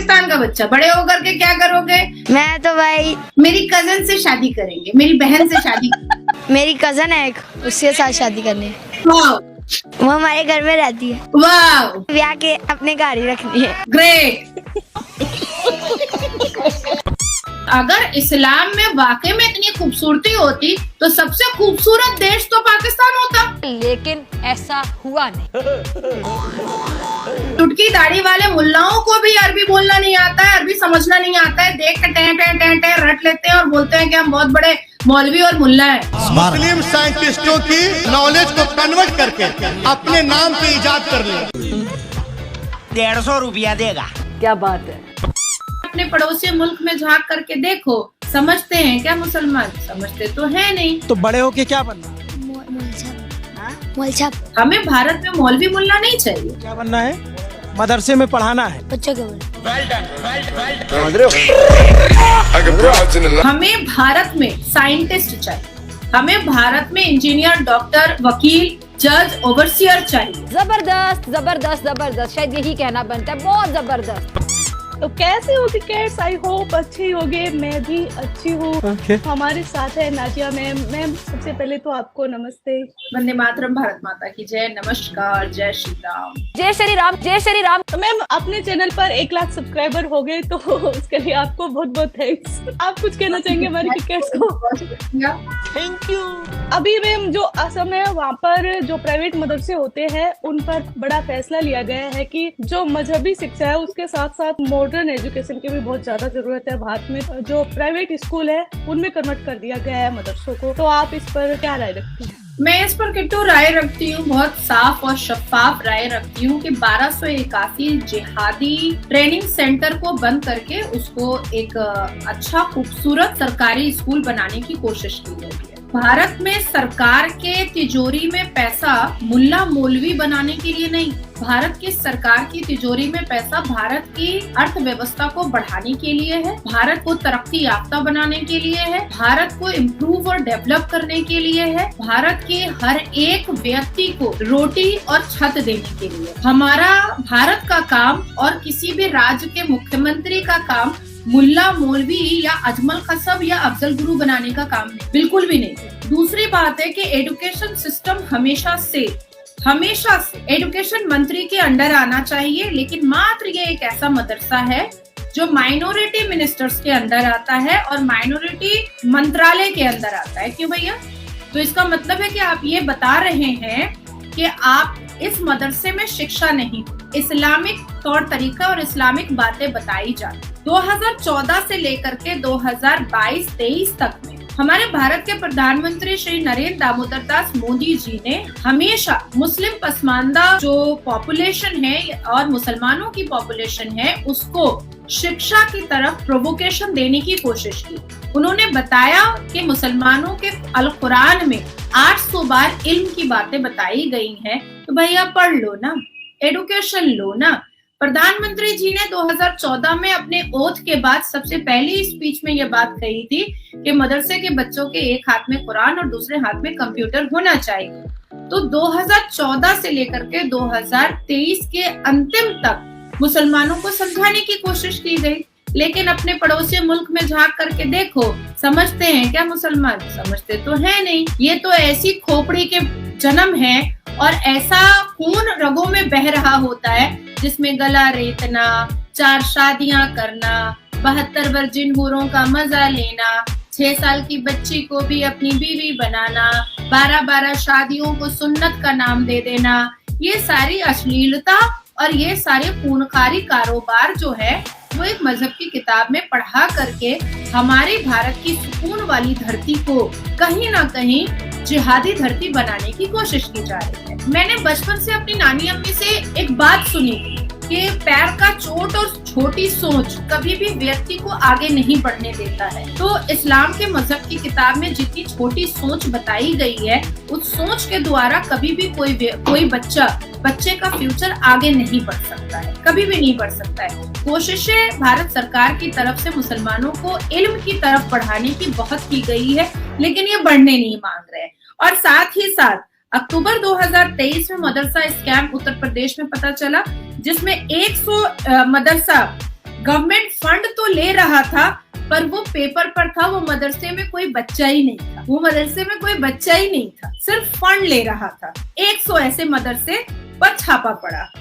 पाकिस्तान का बच्चा, बड़े होकर के क्या करोगे? मैं तो भाई मेरी कजन से शादी करेंगे, मेरी बहन से शादी। मेरी कजन है एक, उसके साथ शादी करनी है। वाह, वो हमारे घर में रहती है, वाह, ब्याह के अपने घर ही रखनी है। ग्रेट। अगर इस्लाम में वाकई में इतनी खूबसूरती होती तो सबसे खूबसूरत देश तो पाकिस्तान होता, लेकिन ऐसा हुआ नहीं। टुटकी दाढ़ी वाले मुल्लाओं को भी अरबी बोलना नहीं आता है, अरबी समझना नहीं आता है, देख के टें टें टें टें रट लेते हैं और बोलते हैं कि हम बहुत बड़े मौलवी और मुल्ला हैं। मुस्लिम साइंटिस्टों की नॉलेज को कन्वर्ट करके अपने नाम पे इजाद कर लिया। 150 रुपया देगा। क्या बात है। अपने पड़ोसी मुल्क में झांक करके देखो, समझते हैं क्या मुसलमान? समझते तो है नहीं। तो बड़े होके क्या बनना? मोलछाप। हमें भारत में मौलवी मुल्ला नहीं चाहिए। क्या बनना है? मदरसे में पढ़ाना है। बच्चों के बोल। हमें भारत में साइंटिस्ट चाहिए, हमें भारत में इंजीनियर, डॉक्टर, वकील, जज, ओवरसियर चाहिए। जबरदस्त जबरदस्त जबरदस्त, शायद यही कहना बनता है, बहुत जबरदस्त। तो कैसे होगी कैट्स? आई होप अच्छे होगे, मैं भी अच्छी हूँ। हमारे साथ है नाजिया मैम। मैम सबसे पहले तो आपको नमस्ते। वंदे मातरम, भारत माता की जय, नमस्कार, जय श्री राम। जय श्री राम, जय श्री राम। तो मैम अपने चैनल पर 1 लाख सब्सक्राइबर हो गए, तो उसके लिए आपको बहुत बहुत थैंक्स। आप कुछ कहना चाहेंगे हमारी कैट्स को? Thank you. अभी मैम जो असम है वहाँ पर जो प्राइवेट मदरसे होते हैं उन पर बड़ा फैसला लिया गया है कि जो मजहबी शिक्षा है उसके साथ साथ मॉडर्न एजुकेशन की भी बहुत ज्यादा जरूरत है भारत में। जो प्राइवेट स्कूल है उनमें कन्वर्ट कर दिया गया है मदरसों को, तो आप इस पर क्या राय रखती हैं? मैं इस पर किट्टू राय रखती हूँ, बहुत साफ और शफाफ राय रखती हूँ कि 1281 जिहादी ट्रेनिंग सेंटर को बंद करके उसको एक अच्छा खूबसूरत सरकारी स्कूल बनाने की कोशिश की गई है। भारत में सरकार के तिजोरी में पैसा मुल्ला मौलवी बनाने के लिए नहीं, भारत की सरकार की तिजोरी में पैसा भारत की अर्थव्यवस्था को बढ़ाने के लिए है, भारत को तरक्की याफ्ता बनाने के लिए है, भारत को इम्प्रूव और डेवलप करने के लिए है, भारत के हर एक व्यक्ति को रोटी और छत देने के लिए। हमारा भारत का काम और किसी भी राज्य के मुख्यमंत्री का काम मुल्ला मौलवी या अजमल खसब या अफजल गुरु बनाने का काम नहीं, बिल्कुल भी नहीं। दूसरी बात है कि एजुकेशन सिस्टम हमेशा से एजुकेशन मंत्री के अंडर आना चाहिए, लेकिन मात्र ये एक ऐसा मदरसा है जो माइनॉरिटी मिनिस्टर्स के अंदर आता है और माइनॉरिटी मंत्रालय के अंदर आता है। क्यों भैया? तो इसका मतलब है कि आप ये बता रहे हैं कि आप इस मदरसे में शिक्षा नहीं, इस्लामिक तौर तरीका और इस्लामिक बातें बताई जाती। 2014 से लेकर के 2022-23 तक में हमारे भारत के प्रधानमंत्री श्री नरेंद्र दामोदर दास मोदी जी ने हमेशा मुस्लिम पसमानदा जो पॉपुलेशन है और मुसलमानों की पॉपुलेशन है उसको शिक्षा की तरफ प्रोवोकेशन देने की कोशिश की। उन्होंने बताया कि मुसलमानों के अल कुरान में 800 बार इल्म की बातें बताई गई हैं, तो भैया पढ़ लो ना, एडुकेशन लो ना। प्रधानमंत्री जी ने 2014 में अपने ओथ के बाद सबसे पहली स्पीच में यह बात कही थी कि मदरसे के बच्चों के एक हाथ में कुरान और दूसरे हाथ में कंप्यूटर होना चाहिए। तो 2014 से लेकर के 2023 के अंतिम तक मुसलमानों को समझाने की कोशिश की गई, लेकिन अपने पड़ोसी मुल्क में झांक करके देखो, समझते हैं क्या मुसलमान? समझते तो है नहीं। ये तो ऐसी खोपड़ी के जन्म है और ऐसा खून रगों में बह रहा होता है जिसमें गला रेतना, 4 शादियां करना, 72 वर्जिन हूरों का मजा लेना, 6 साल की बच्ची को भी अपनी बीवी बनाना, 12-12 शादियों को सुन्नत का नाम दे देना, ये सारी अश्लीलता और ये सारे खूनखारी कारोबार जो है वो एक मजहब की किताब में पढ़ा करके हमारे भारत की सुकून वाली धरती को कहीं ना कहीं जिहादी धरती बनाने की कोशिश की जा रही है। मैंने बचपन से अपनी नानी अम्मी से एक बात सुनी कि पैर का चोट और छोटी सोच कभी भी व्यक्ति को आगे नहीं बढ़ने देता है। तो इस्लाम के मजहब की किताब में जितनी छोटी सोच बताई गई है, उस सोच के द्वारा कभी भी कोई बच्चे का फ्यूचर आगे नहीं बढ़ सकता है, कभी भी नहीं बढ़ सकता है। कोशिशें भारत सरकार की तरफ से मुसलमानों को इल्म की तरफ बढ़ाने की बहुत की गई है, लेकिन ये बढ़ने नहीं मांग रहे। और साथ ही साथ अक्टूबर 2023 में मदरसा स्कैम उत्तर प्रदेश में पता चला, जिसमें 100 मदरसा गवर्नमेंट फंड तो ले रहा था, पर वो पेपर पर था, वो मदरसे में कोई बच्चा ही नहीं था, वो मदरसे में कोई बच्चा ही नहीं था, सिर्फ फंड ले रहा था। 100 ऐसे मदरसे पर छापा पड़ा।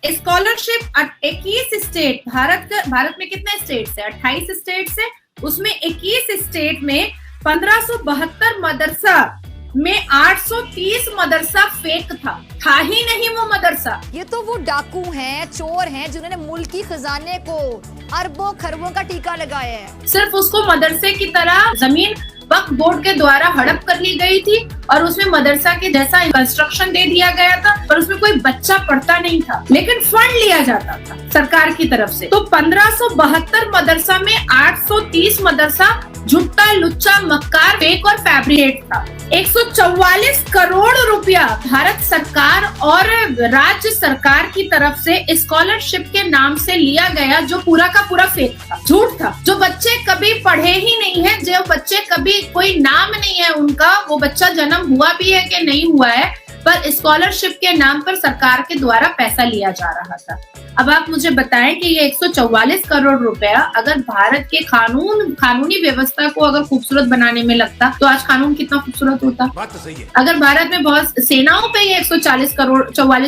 स्कॉलरशिप 21 स्टेट, भारत में कितने स्टेट्स है? 28 स्टेट्स है, उसमें 21 स्टेट में 1572 मदरसा में 830 मदरसा फेक था ही नहीं वो मदरसा। ये तो वो डाकू हैं, चोर हैं, जिन्होंने मुल्क की खजाने को अरबों खरबों का टीका लगाया है। सिर्फ उसको मदरसे की तरह जमीन वक्फ बोर्ड के द्वारा हड़प कर ली गई थी और उसमें मदरसा के जैसा कंस्ट्रक्शन दे दिया गया था, पर उसमें कोई बच्चा पढ़ता नहीं था, लेकिन फंड लिया जाता था सरकार की तरफ से। तो 1572 मदरसा में 830 मदरसा झुट्टा, लुच्चा, मक्कार, फेक और फैब्रिकेट था। 144 करोड़ रुपया भारत सरकार और राज्य सरकार की तरफ से स्कॉलरशिप के नाम से लिया गया, जो पूरा का पूरा फेक था, झूठ था। जो बच्चे कभी पढ़े ही नहीं है, जो बच्चे कभी कोई नाम नहीं है उनका, वो बच्चा जन्म हुआ भी है कि नहीं हुआ है, पर स्कॉलरशिप के नाम पर सरकार के द्वारा पैसा लिया जा रहा था। अब आप मुझे बताएं कि ये 144 करोड़ रुपया अगर भारत के कानूनी व्यवस्था को अगर खूबसूरत बनाने में लगता, तो आज कानून कितना खूबसूरत होता। बात तो सही है। अगर भारत में बहुत सेनाओं पे ये 144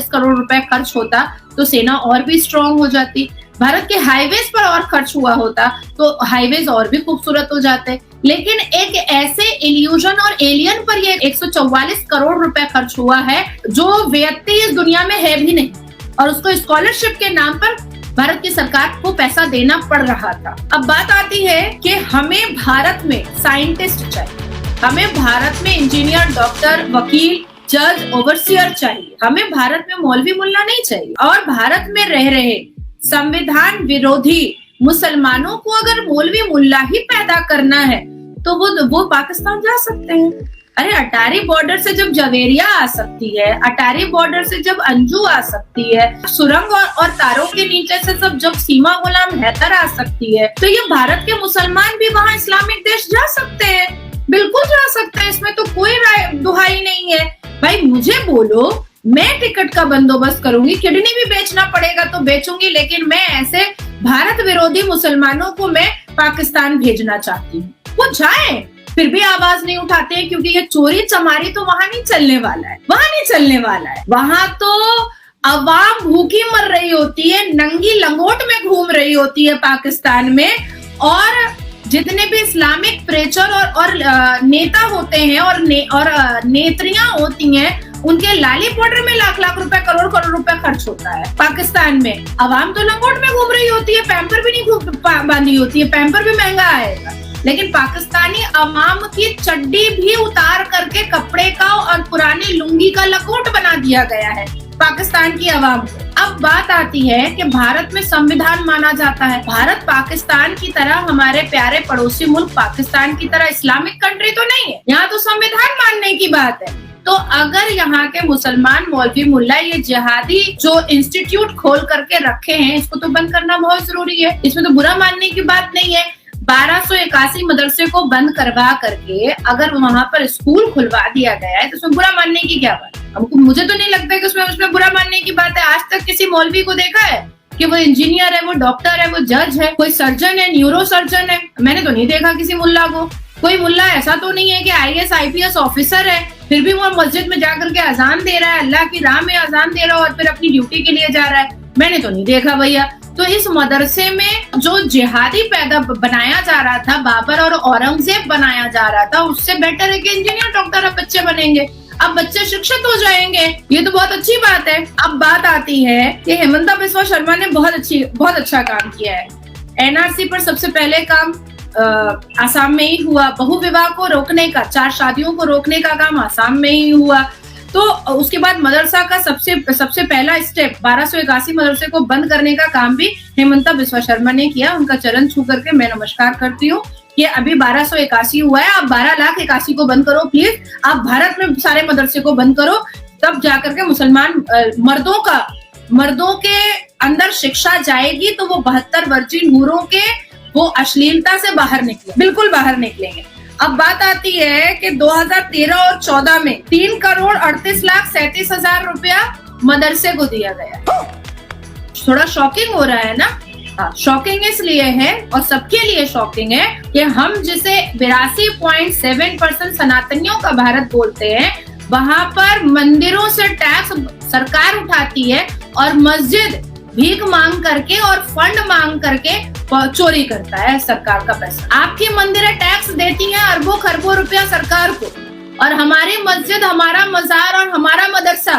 करोड़ रुपए खर्च होता, तो सेना और भी स्ट्रॉन्ग हो जाती। भारत के हाईवेज पर और खर्च हुआ होता, तो हाईवेज और भी खूबसूरत हो जाते। लेकिन एक ऐसे इल्यूजन और एलियन पर ये 144 करोड़ रुपए खर्च हुआ है, जो व्यक्ति इस दुनिया में है भी नहीं, और उसको स्कॉलरशिप के नाम पर भारत की सरकार को पैसा देना पड़ रहा था। अब बात आती है कि हमें भारत में साइंटिस्ट चाहिए, हमें भारत में इंजीनियर, डॉक्टर, वकील, जज, ओवरसियर चाहिए, हमें भारत में मौलवी मुल्ला नहीं चाहिए। और भारत में रह रहे संविधान विरोधी मुसलमानों को अगर मौलवी मुल्ला ही पैदा करना है, तो वो पाकिस्तान जा सकते हैं। अरे अटारी बॉर्डर से जब जवेरिया आ सकती है, अटारी बॉर्डर से जब अंजू आ सकती है, सुरंग और तारों के नीचे से जब सीमा गुलाम हैदर आ सकती है, तो ये भारत के मुसलमान भी वहाँ इस्लामिक देश जा सकते हैं, बिल्कुल जा सकते हैं। इसमें तो कोई दुहाई नहीं है। भाई मुझे बोलो, मैं टिकट का बंदोबस्त करूंगी, किडनी भी बेचना पड़ेगा तो बेचूंगी, लेकिन मैं ऐसे भारत विरोधी मुसलमानों को मैं पाकिस्तान भेजना चाहती हूँ। वो जाए, फिर भी आवाज नहीं उठाते हैं, क्योंकि ये चोरी चमारी तो वहां नहीं चलने वाला है, वहां नहीं चलने वाला है। वहां तो अवाम भूखी मर रही होती है, नंगी लंगोट में घूम रही होती है पाकिस्तान में, और जितने भी इस्लामिक प्रेचर और नेता होते हैं और नेत्रियां होती हैं, उनके लाली पाउडर में लाख लाख रुपए, करोड़ रुपए खर्च होता है पाकिस्तान में। अवाम तो लंगोट में घूम रही होती है, पैम्पर भी नहीं बांधी होती है, पैम्पर भी महंगा आएगा, लेकिन पाकिस्तानी अवाम की चड्डी भी उतार करके कपड़े का और पुरानी लुंगी का लकोट बना दिया गया है पाकिस्तान की अवाम को। अब बात आती है कि भारत में संविधान माना जाता है। भारत पाकिस्तान की तरह, हमारे प्यारे पड़ोसी मुल्क पाकिस्तान की तरह इस्लामिक कंट्री तो नहीं है, यहाँ तो संविधान मानने की बात है। तो अगर यहाँ के मुसलमान मौलवी मुल्ला ये जिहादी जो इंस्टीट्यूट खोल करके रखे हैं, इसको तो बंद करना बहुत जरूरी है। इसमें तो बुरा मानने की बात नहीं है। 1281 मदरसे को बंद करवा करके अगर वहां पर स्कूल खुलवा दिया गया है, तो उसमें बुरा मानने की क्या बात है? मुझे तो नहीं लगता कि उसमें बुरा मानने की बात है। आज तक किसी मौलवी को देखा है कि वो इंजीनियर है, वो डॉक्टर है, वो जज है, कोई सर्जन है, न्यूरो सर्जन है? मैंने तो नहीं देखा किसी मुल्ला को। कोई मुल्ला ऐसा तो नहीं है कि IAS IPS ऑफिसर है, फिर भी वो मस्जिद में जाकर के अजान दे रहा है, अल्लाह की राह में अजान दे रहा है और फिर अपनी ड्यूटी के लिए जा रहा है। मैंने तो नहीं देखा भैया। तो इस मदरसे में जो जिहादी पैदा बनाया जा रहा था, बाबर और औरंगजेब बनाया जा रहा था, उससे बेटर है कि इंजीनियर, डॉक्टर अब बच्चे बनेंगे, अब बच्चे शिक्षित हो जाएंगे। ये तो बहुत अच्छी बात है। अब बात आती है कि हेमंता बिस्वा शर्मा ने बहुत अच्छा काम किया है। NRC पर सबसे पहले काम आसाम में ही हुआ, बहु विवाह को रोकने का, 4 शादियों को रोकने का काम आसाम में ही हुआ। तो उसके बाद मदरसा का सबसे पहला स्टेप 1281 मदरसे को बंद करने का काम भी हेमंता बिस्वा शर्मा ने किया। उनका चरण छू करके मैं नमस्कार करती हूँ कि अभी 1281 हुआ है, आप 12,81,000 को बंद करो प्लीज। आप भारत में सारे मदरसे को बंद करो, तब जाकर के मुसलमान मर्दों के अंदर शिक्षा जाएगी, तो वो 72 वर्जिन हूरों के वो अश्लीलता से बाहर निकले, बिल्कुल बाहर निकलेंगे। अब बात आती है कि 2013 और 14 में 3,38,37,000 रुपया मदरसे को दिया गया। थोड़ा शॉकिंग हो रहा है ना। शॉकिंग इसलिए है और सबके लिए शॉकिंग है कि हम जिसे 82.7% सनातनियों का भारत बोलते हैं, वहां पर मंदिरों से टैक्स सरकार उठाती है और मस्जिद भीख मांग करके और फंड मांग करके चोरी करता है सरकार का पैसा। आपकी मंदिरें टैक्स देती हैं अरबों खरबों रुपया सरकार को, और हमारी मस्जिद, हमारा मजार और हमारा मदरसा,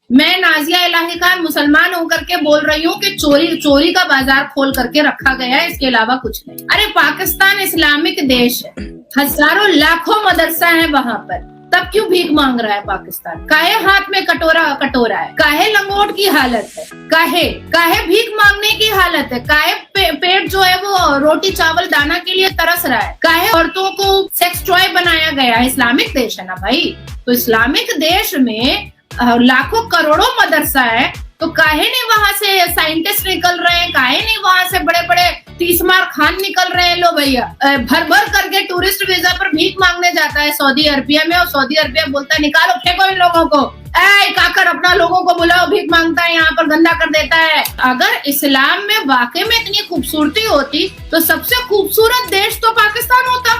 मैं नाजिया इलाही खान मुसलमान होकर के बोल रही हूँ कि चोरी का बाजार खोल करके रखा गया है, इसके अलावा कुछ नहीं। अरे पाकिस्तान इस्लामिक देश है, हजारों लाखों मदरसा है वहां पर, तब क्यों भीख मांग रहा है पाकिस्तान? काहे हाथ में कटोरा है, काहे लंगोट की हालत है, काहे भीख मांगने की हालत है, काहे पेट जो है वो रोटी चावल दाना के लिए तरस रहा है, काहे औरतों को सेक्स टॉय बनाया गया है। इस्लामिक देश है ना भाई, तो इस्लामिक देश में लाखों करोड़ों मदरसा है, तो काहे नहीं वहां से साइंटिस्ट निकल रहे हैं, काहे नहीं वहां से बड़े बड़े तीसमार खान निकल रहे हैं। लो भैया, भर भर करके टूरिस्ट वीजा पर भीख मांगने जाता है सऊदी अरबिया में, और सऊदी अरबिया बोलता है निकालो, फेंको इन लोगों को, काकर अपना लोगों को बुलाओ, भीख मांगता है, यहाँ पर गंदा कर देता है। अगर इस्लाम में वाकई में इतनी खूबसूरती होती तो सबसे खूबसूरत देश तो पाकिस्तान होता।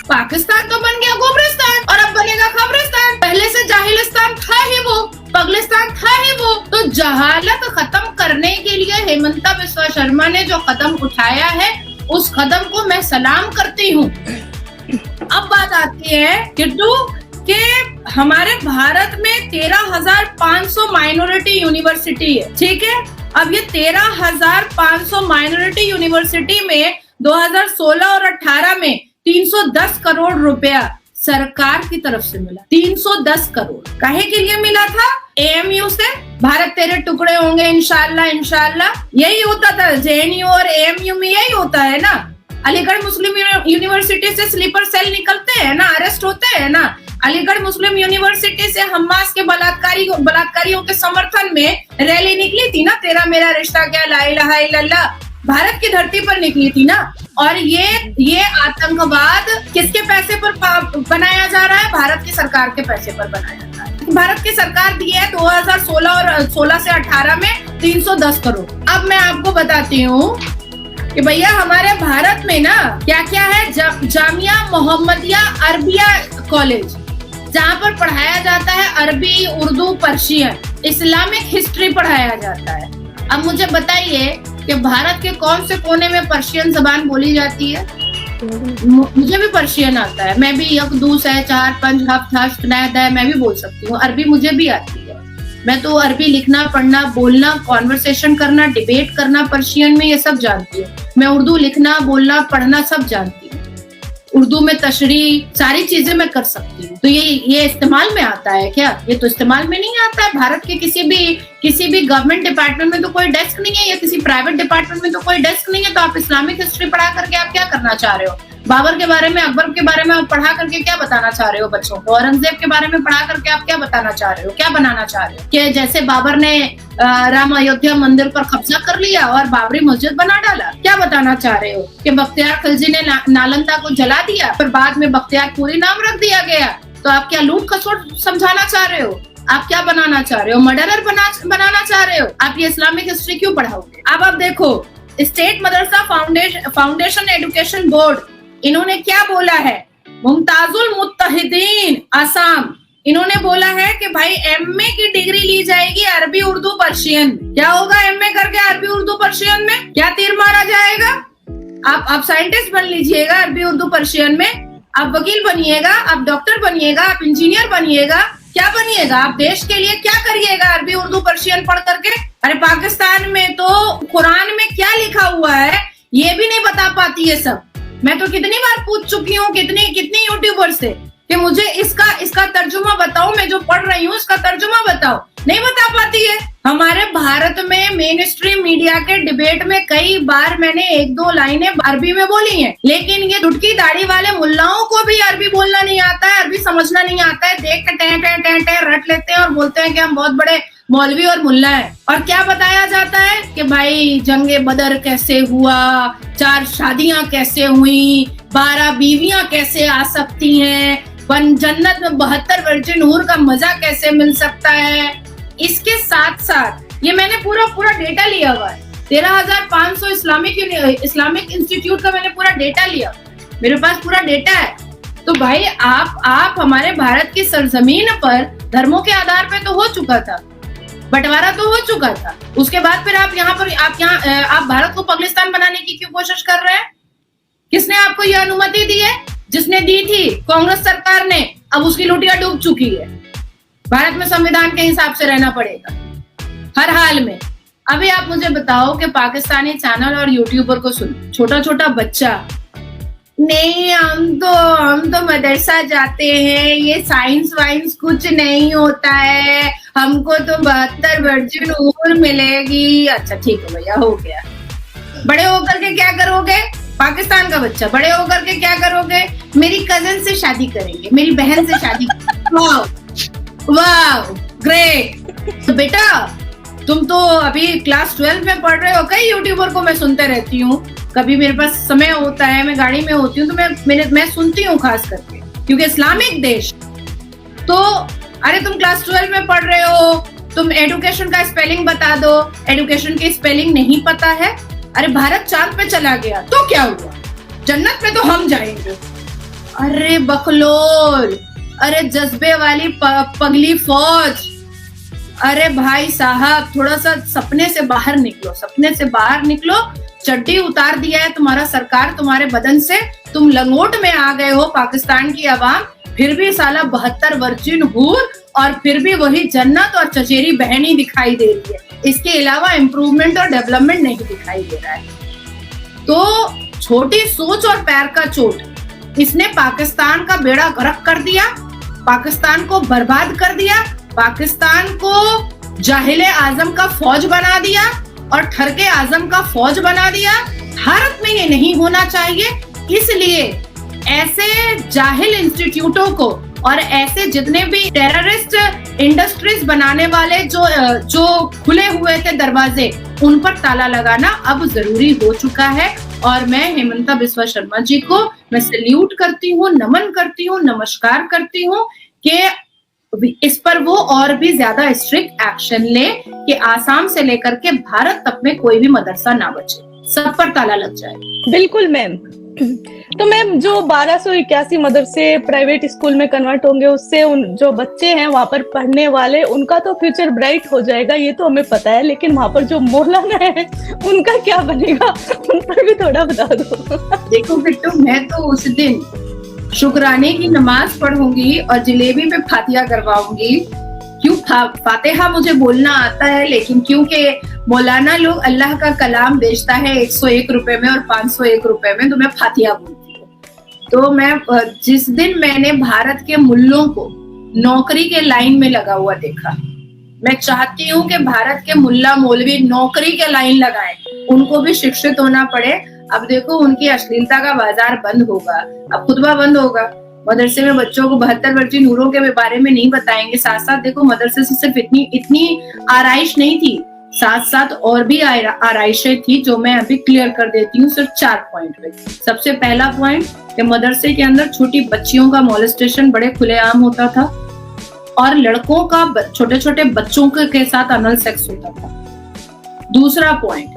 पाकिस्तान तो बन गया गोबरिस्तान और अब बनेगा खबरिस्तान। पहले से जाहिलिस्तान था ही वो, पगलिस्तान था ही वो। तो जहालत खत्म करने के लिए हेमंता बिस्वा शर्मा ने जो कदम उठाया है, उस कदम को मैं सलाम करती हूँ। अब बात आती है किट्टू कि हमारे भारत में 13,500 माइनॉरिटी यूनिवर्सिटी है, ठीक है। अब ये 13,500 माइनॉरिटी यूनिवर्सिटी में 2016 और 18 में 310 करोड़ रुपया सरकार की तरफ से मिला। 310 करोड़ काहे के लिए मिला था? AMU से, भारत तेरे टुकड़े होंगे इंशाल्लाह इंशाल्लाह, यही होता था। JNU और AMU में यही होता है ना। अलीगढ़ मुस्लिम यूनिवर्सिटी से स्लीपर सेल निकलते हैं ना, अरेस्ट होते हैं ना। अलीगढ़ मुस्लिम यूनिवर्सिटी से हम्मास के बलात्कारियों के समर्थन में रैली निकली थी ना, तेरा मेरा रिश्ता क्या ला इलाहा इल्लल्लाह, भारत की धरती पर निकली थी ना। और ये आतंकवाद किसके पैसे पर बनाया जा रहा है? भारत की सरकार के पैसे पर बनाया जा रहा है। भारत की सरकार दी है 2016 और 16 से 18 में 310 करोड़। अब मैं आपको बताती हूँ कि भैया हमारे भारत में ना क्या क्या है। जामिया मोहम्मदिया अरबिया कॉलेज, जहाँ पर पढ़ाया जाता है अरबी, उर्दू, पर्शियन, इस्लामिक हिस्ट्री पढ़ाया जाता है। अब मुझे बताइए कि भारत के कौन से कोने में पर्शियन जबान बोली जाती है? मुझे भी पर्शियन आता है, मैं भी यक दूस है, चार पंज हफ्त हश्त नैद है, मैं भी बोल सकती हूँ। अरबी मुझे भी आती है, मैं तो अरबी लिखना, पढ़ना, बोलना, कॉन्वर्सेशन करना, डिबेट करना पर्शियन में, ये सब जानती हूँ। मैं उर्दू लिखना, बोलना, पढ़ना सब जानती हूँ। उर्दू में तशरीह सारी चीजें मैं कर सकती हूँ। तो ये इस्तेमाल में आता है क्या? ये तो इस्तेमाल में नहीं आता है। भारत के किसी भी गवर्नमेंट डिपार्टमेंट में तो कोई डेस्क नहीं है, या किसी प्राइवेट डिपार्टमेंट में तो कोई डेस्क नहीं है। तो आप इस्लामिक हिस्ट्री पढ़ा करके आप क्या करना चाह रहे हो? बाबर के बारे में, अकबर के बारे में आप पढ़ा करके क्या बताना चाह रहे हो बच्चों को? औरंगजेब के बारे में पढ़ा करके आप क्या बताना चाह रहे हो? क्या बनाना चाह रहे हो? कि जैसे बाबर ने राम अयोध्या मंदिर पर कब्जा कर लिया और बाबरी मस्जिद बना डाला, क्या बताना चाह रहे हो? कि बख्तियार खिलजी ने नालंदा को जला दिया, फिर बाद में बख्तियारपुरी नाम रख दिया गया। तो आप क्या लूट खसोट समझाना चाह रहे हो? आप क्या बनाना चाह रहे हो? मर्डरर बनाना चाह रहे हो? आप ये इस्लामिक हिस्ट्री क्यों पढ़ाओगे? अब आप देखो, स्टेट मदरसा फाउंडेशन एजुकेशन बोर्ड, इन्होंने क्या बोला है? मुमताजुल मुत्तहिदीन आसाम, इन्होंने बोला है कि भाई MA की डिग्री ली जाएगी अरबी, उर्दू, पर्शियन। क्या होगा MA करके अरबी, उर्दू, पर्शियन में? क्या तीर मारा जाएगा? आप साइंटिस्ट बन लीजिएगा अरबी, उर्दू, पर्शियन में, आप वकील बनिएगा, आप डॉक्टर बनिएगा, आप इंजीनियर बनिएगा, क्या बनिएगा? आप देश के लिए क्या करिएगा अरबी, उर्दू, पर्शियन पढ़ करके? अरे पाकिस्तान में तो कुरान में क्या लिखा हुआ है ये भी नहीं बता पाती है सब। मैं तो कितनी बार पूछ चुकी हूँ कितनी यूट्यूबर से कि मुझे इसका तर्जुमा बताओ, मैं जो पढ़ रही हूँ इसका तर्जुमा बताओ, नहीं बता पाती है। हमारे भारत में मेन स्ट्रीम मीडिया के डिबेट में कई बार मैंने 1-2 लाइनें अरबी में बोली हैं, लेकिन ये दुटकी दाढ़ी वाले मुल्लाओं को भी अरबी बोलना नहीं आता है, अरबी समझना नहीं आता है। देख के टें रट लेते हैं और बोलते हैं कि हम बहुत बड़े मौलवी और मुल्ला है। और क्या बताया जाता है कि भाई जंगे बदर कैसे हुआ, 4 शादियां कैसे हुई, 12 बीवियां कैसे आ सकती हैं, जन्नत में 72 वर्जिन हूर का मजा कैसे मिल सकता है। इसके साथ साथ ये मैंने पूरा डेटा लिया हुआ है। 13,500 इस्लामिक इंस्टीट्यूट का मैंने पूरा डेटा लिया, मेरे पास पूरा डेटा है। तो भाई आप हमारे भारत की सरजमीन पर धर्मों के आधार पे तो हो चुका था, बंटवारा तो हो चुका था। उसके बाद फिर आप भारत को पाकिस्तान बनाने की क्यों कोशिश कर रहे हैं? किसने आपको यह अनुमति दी है? जिसने दी थी कांग्रेस सरकार ने। अब उसकी लुटिया डूब चुकी है। भारत में संविधान के हिसाब से रहना पड़ेगा हर हाल में। अभी आप मुझे बताओ कि पाकिस्तानी चैनल और यूट्यूबर को सुन, छोटा बच्चा, नहीं हम तो मदरसा जाते हैं, ये साइंस वाइंस कुछ नहीं होता है, हमको तो 72 वर्जिन उम्र मिलेगी। अच्छा ठीक है भैया, हो गया। बड़े होकर के क्या करोगे? पाकिस्तान का बच्चा, बड़े होकर के क्या करोगे? मेरी कजन से शादी करेंगे, मेरी बहन से शादी वाह ग्रेट। तो बेटा तुम तो अभी क्लास 12 में पढ़ रहे हो। कई यूट्यूबर को मैं सुनते रहती हूँ, कभी मेरे पास समय होता है, मैं गाड़ी में होती हूँ तो मैं सुनती हूँ खास करके, क्योंकि इस्लामिक देश। तो अरे तुम क्लास 12 में पढ़ रहे हो, तुम एडुकेशन का स्पेलिंग बता दो। एडुकेशन की स्पेलिंग नहीं पता है? अरे भारत चांद पे चला गया तो क्या हुआ? जन्नत पे तो हम जाएंगे। अरे बकलोल, अरे जज्बे वाली पगली फौज। अरे भाई साहब, थोड़ा सा सपने से बाहर निकलो, सपने से बाहर निकलो। चड्डी उतार दिया है तुम्हारा सरकार तुम्हारे बदन से, तुम लंगोट में आ गए हो पाकिस्तान की आवाम। फिर भी साला 72 वर्जिन हूर, और फिर भी वही जन्नत और चचेरी बहन ही दिखाई दे रही है। इसके अलावा इम्प्रूवमेंट और डेवलपमेंट नहीं दिखाई दे रहा है। तो छोटी सोच और पैर का चोट, इसने पाकिस्तान का बेड़ा गर्क कर दिया, पाकिस्तान को बर्बाद कर दिया, पाकिस्तान को जाहिले आजम का फौज बना दिया और ठरके आजम का फौज बना दिया। भारत में ये नहीं होना चाहिए। इसलिए ऐसे जाहिल इंस्टीट्यूटों को और ऐसे जितने भी टेररिस्ट इंडस्ट्रीज बनाने वाले जो खुले हुए थे दरवाजे, उन पर ताला लगाना अब जरूरी हो चुका है। और मैं हेमंता बिस्वा शर्मा जी को मैं सैल्यूट करती हूँ, नमन करती हूँ, नमस्कार करती हूँ कि इस पर वो और भी ज्यादा स्ट्रिक्ट एक्शन ले कि आसाम से लेकर के भारत तक में कोई भी मदरसा ना बचे, सब पर ताला लग जाए। बिल्कुल मैम। तो मैम, जो 1281 मदरसे प्राइवेट स्कूल में कन्वर्ट होंगे, उससे उन जो बच्चे हैं वहाँ पर पढ़ने वाले, उनका तो फ्यूचर ब्राइट हो जाएगा, ये तो हमें पता है। लेकिन वहाँ पर जो मौलाना है उनका क्या बनेगा, उन पर भी थोड़ा बता दो। देखो बिट्टू, मैं तो उस दिन शुक्राने की नमाज पढ़ूंगी और जलेबी पे फातिहा करवाऊंगी। क्यों? फातिहा मुझे बोलना आता है, लेकिन क्योंकि मौलाना लोग अल्लाह का कलाम बेचता है 101 रुपए में और 501 रुपए में, तो मैं फातिहा बोलती हूँ। तो मैं जिस दिन मैंने भारत के मुल्लों को नौकरी के लाइन में लगा हुआ देखा, मैं चाहती हूँ कि भारत के मुल्ला मौलवी नौकरी के लाइन लगाएं, उनको भी शिक्षित होना पड़े। अब देखो, उनकी अश्लीलता का बाजार बंद होगा, अब खुतबा बंद होगा। मदरसे में बच्चों को 72 वर्जिन नूरों के बारे में नहीं बताएंगे। साथ साथ देखो, मदरसे से सिर्फ इतनी आराइश नहीं थी, साथ साथ और भी आराइशें थी, जो मैं अभी क्लियर कर देती हूँ सिर्फ 4 पॉइंट पे। सबसे पहला पॉइंट कि मदरसे के अंदर छोटी बच्चियों का मॉलेस्टेशन बड़े खुलेआम होता था और लड़कों का छोटे छोटे बच्चों के साथ अनल सेक्स होता था। दूसरा पॉइंट,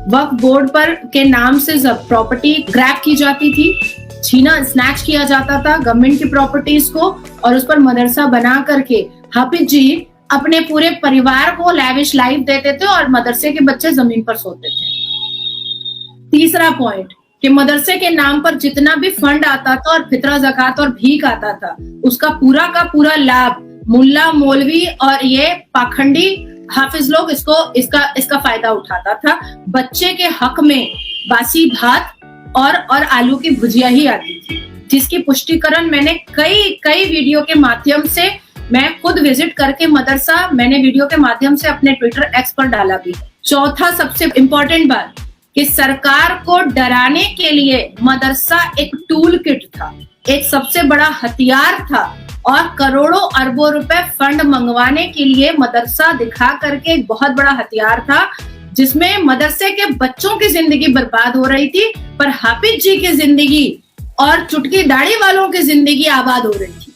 वक्फ बोर्ड पर के नाम से प्रॉपर्टी ग्रैब की जाती थी, छीना स्नैच किया जाता था गवर्नमेंट की प्रॉपर्टीज को, और उस पर मदरसा बना करके हाफिज जी अपने पूरे परिवार को लैविश लाइफ देते थे और मदरसे के बच्चे जमीन पर सोते थे। तीसरा पॉइंट कि मदरसे के नाम पर जितना भी फंड आता था और फितरा ज़कात और भीख आता था, उसका पूरा का पूरा लाभ मुल्ला मौलवी और ये पाखंडी हाफिज लोग इसका फायदा उठाता था। बच्चे के हक में बासी भात और आलू की भुजिया ही आती थी, जिसकी पुष्टिकरण मैंने कई वीडियो के माध्यम से, मैं खुद विजिट करके मदरसा मैंने वीडियो के माध्यम से अपने ट्विटर एक्स पर डाला भी। चौथा सबसे इम्पोर्टेंट बात कि सरकार को डराने के लिए मदरसा एक टूल किट था, एक सबसे बड़ा हथियार था, और करोड़ों अरबों रुपए फंड मंगवाने के लिए मदरसा दिखा करके एक बहुत बड़ा हथियार था, जिसमें मदरसे के बच्चों की जिंदगी बर्बाद हो रही थी, पर हाफिज जी की जिंदगी और चुटकी दाढ़ी वालों की जिंदगी आबाद हो रही थी।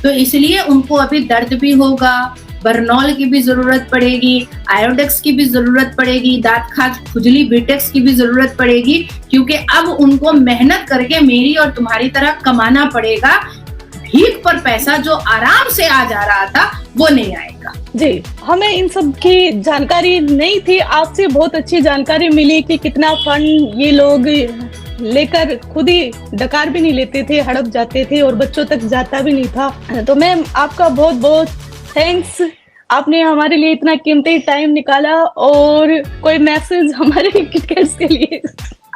तो इसलिए उनको अभी दर्द भी होगा, बर्नॉल की भी जरूरत पड़ेगी, आयोडेक्स की भी जरूरत पड़ेगी, दांत खाज खुजली बीटेक्स की भी जरूरत पड़ेगी, क्योंकि अब उनको मेहनत करके मेरी और तुम्हारी तरह कमाना पड़ेगा। भीख पर पैसा जो आराम से आ जा रहा था वो नहीं आएगा। जी, हमें इन सब की जानकारी नहीं थी, आपसे बहुत अच्छी जानकारी मिली कि कितना फंड ये लोग लेकर खुद ही डकार भी नहीं लेते थे, हड़प जाते थे और बच्चों तक जाता भी नहीं था। तो मैम आपका बहुत बहुत थैंक्स, आपने हमारे लिए इतना कीमती टाइम निकाला। और कोई मैसेज हमारे किटकैट्स के लिए?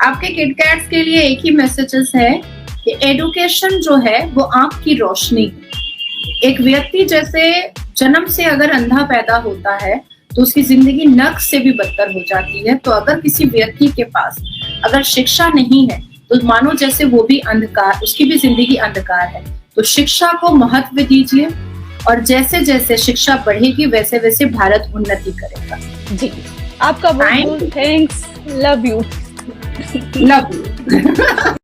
आपके किटकैट्स के लिए एक ही मैसेजेस है कि एडुकेशन जो है वो आंख की रोशनी है। एक व्यक्ति जैसे जन्म से अगर अंधा पैदा होता है तो उसकी जिंदगी नर्क से भी बदतर हो जाती है। तो अगर किसी व्यक्ति के पास अगर शिक्षा नहीं है तो मानो जैसे वो भी अंधकार, उसकी भी जिंदगी अंधकार है। तो शिक्षा को महत्व दीजिए और जैसे जैसे शिक्षा बढ़ेगी वैसे वैसे भारत उन्नति करेगा। जी, आपका बहुत बहुत thanks, love you. Love you.